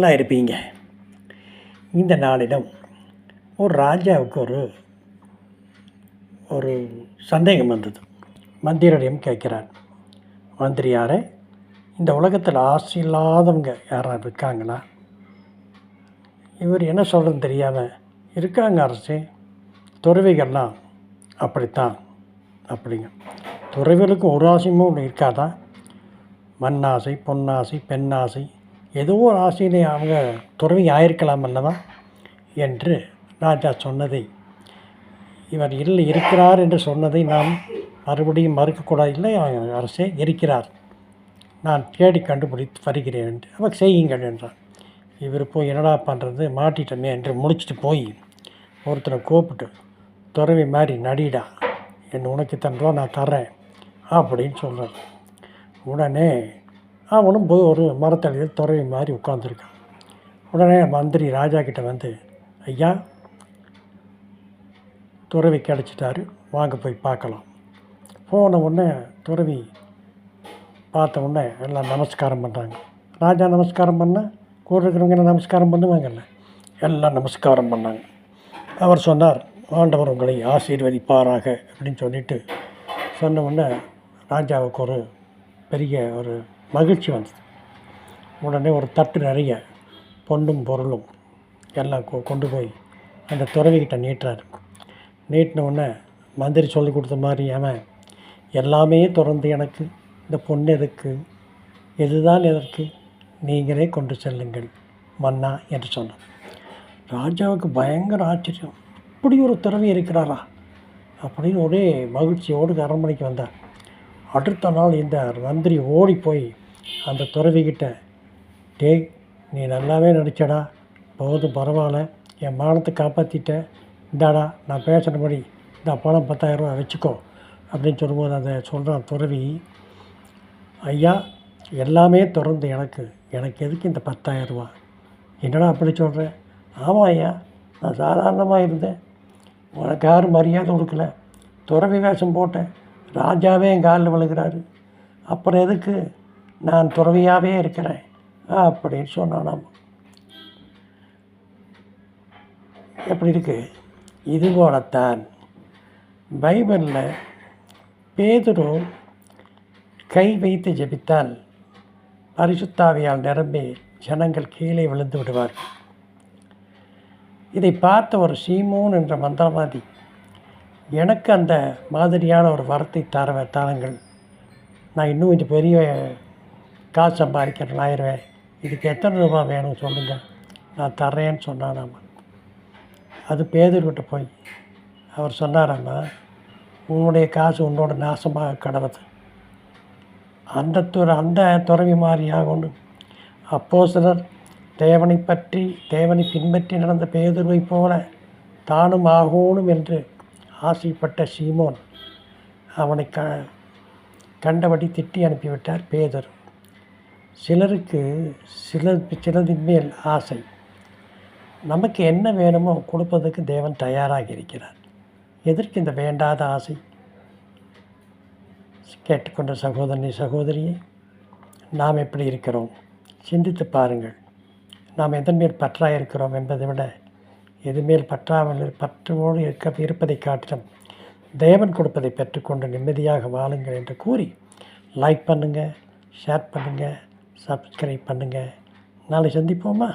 நல்லா இருப்பீங்க. இந்த நாளிடம் ஒரு ராஜாவுக்கு ஒரு சந்தேகம் வந்தது. மந்திரியிடம் கேட்குறார், மந்திரியாரே, இந்த உலகத்தில் ஆசை இல்லாதவங்க யாராவது இருக்காங்களா? இவர் என்ன சொல்கிறதுன்னு தெரியாமல், இருக்காங்க அரசே, துறவிகள்லாம் அப்படித்தான் அப்படிங்க. துறவிகளுக்கு ஒரு ஆசையும் ஒன்று இருக்காதா? மண்ணாசை, பொன்னாசை, பெண்ணாசை, ஏதோ ஒரு ஆசையிலே அவங்க துறவி ஆயிருக்கலாம் அல்லவா என்று ராஜா சொன்னதை, இவர் இல்லை இருக்கிறார் என்று சொன்னதை நாம் மறுபடியும் மறுக்கக்கூடாது. இல்லை அரசே, இருக்கிறார், நான் தேடி கண்டுபிடித்து வருகிறேன் என்று அவர் செய்யுங்கள் என்றார். இவர் போய் என்னடா பண்ணுறது, மாட்டிட்டமே என்று முடிச்சுட்டு போய் ஒருத்தரை கூப்பிட்டு, துறவி மாதிரி நடிடா, உனக்கு தந்தோ நான் தர்றேன் அப்படின்னு சொல்கிறார். உடனே அவனும் போய் ஒரு மரத்தடியில் துறவி மாதிரி உட்காந்துருக்கான். உடனே மந்திரி ராஜா கிட்ட வந்து, ஐயா, துறவி கிடச்சிட்டாரு, வாங்க போய் பார்க்கலாம். போன உடனே துறவி பார்த்த உடனே எல்லாம் நமஸ்காரம் பண்ணுறாங்க. ராஜா நமஸ்காரம் பண்ணால் கூட இருக்கிறவங்க என்ன நமஸ்காரம் பண்ணுவாங்கல்ல, எல்லாம் நமஸ்காரம் பண்ணாங்க. அவர் சொன்னார், ஆண்டவர் உங்களை ஆசீர்வதிப்பாராக அப்படின்னு சொல்லிட்டு சொன்ன உடனே ராஜாவுக்கு ஒரு பெரிய ஒரு மகிழ்ச்சி வந்தது. உடனே ஒரு தட்டு நிறைய பொண்ணும் பொருளும் எல்லாம் கொண்டு போய் அந்த துறவிக்கிட்ட நீட்டுறாரு. நீட்டின உடனே மந்திரி சொல்லி கொடுத்த மாதிரி, அவன் எல்லாமே திறந்து எனக்கு இந்த பொண்ணு எதுக்கு, எதுதான் எதற்கு, நீங்களே கொண்டு செல்லுங்கள் மன்னா என்று சொன்னார். ராஜாவுக்கு பயங்கர ஆச்சரியம், இப்படி ஒரு துறவி இருக்கிறாரா அப்படின்னு ஒரே மகிழ்ச்சியோடு அரண்மனைக்கு வந்தார். அடுத்த நாள் இந்த மந்திரி ஓடி போய் அந்த துறவிக்கிட்ட, டேய், நீ நல்லாவே நடிச்சடா, போதும் பரவாயில்ல, என் மானத்தை காப்பாற்றிட்ட, இந்தாடா நான் பேசுகிறபடி இந்த பணம் 10,000 ரூபா வச்சுக்கோ அப்படின்னு சொல்லும்போது அதை சொல்கிறான் துறவி, ஐயா, எல்லாமே திறந்து எனக்கு எதுக்கு இந்த 10,000 ரூபா? என்னடா அப்படி சொல்கிறேன்? ஆமாம் ஐயா, நான் சாதாரணமாக இருந்தேன், உனக்கு யாரும் மரியாதை கொடுக்கல, துறவி வேஷம் போட்டேன், ராஜாவே என் காலில் விழுகிறாரு, அப்புறம் எதுக்கு நான் துறவியாகவே இருக்கிறேன் அப்படின்னு சொன்னானாம். எப்படி இருக்குது? இது போலத்தான் பைபிளில் பேதுரு கை வைத்து ஜெபித்தால் பரிசுத்தாவியால் நிரம்பி ஜனங்கள் கீழே விழுந்து விடுவார்கள். இதை பார்த்த ஒரு சீமோன் என்ற மந்திரவாதி, எனக்கு அந்த மாதிரியான ஒரு வரத்தை தாருங்கள், நான் இன்னும் கொஞ்சம் பெரிய காசு சம்பாதிக்கிறேன், ஆயிடுவேன், இதுக்கு எத்தனை ரூபா வேணும் சொல்லுங்கள், நான் தர்றேன்னு சொன்னானாம்மா. அது பேதுருக்கிட்ட போய் அவர் சொன்னாராம்மா, உன்னுடைய காசு உன்னோட நாசமாக கடவுது, அந்த துறவி மாதிரியாக ஒன்று. அப்போஸ்தலர் தேவனை பின்பற்றி நடந்த பேதுருவை போல தானும் ஆகணும் என்று ஆசைப்பட்ட சீமோன் அவனை கண்டபடி திட்டி அனுப்பிவிட்டார் பேதுரு. சிலருக்கு சிலதின் மேல் ஆசை. நமக்கு என்ன வேணுமோ கொடுப்பதற்கு தேவன் தயாராக இருக்கிறார். எதற்கு இந்த வேண்டாத ஆசை? கேட்டுக்கொண்ட சகோதரனே, சகோதரியே, நாம் எப்படி இருக்கிறோம் சிந்தித்து பாருங்கள். நாம் எதன் மேல் பற்றாக இருக்கிறோம் என்பதை விட எதுமேல் பற்றோடு இருப்பதை காட்டிலும் தேவன் கொடுப்பதை பெற்றுக்கொண்டு நிம்மதியாக வாழுங்கள் என்று கூறி லைக் பண்ணுங்கள், ஷேர் பண்ணுங்கள், சப்ஸ்கிரைப் பண்ணுங்கள். நாளை சந்திப்போமா?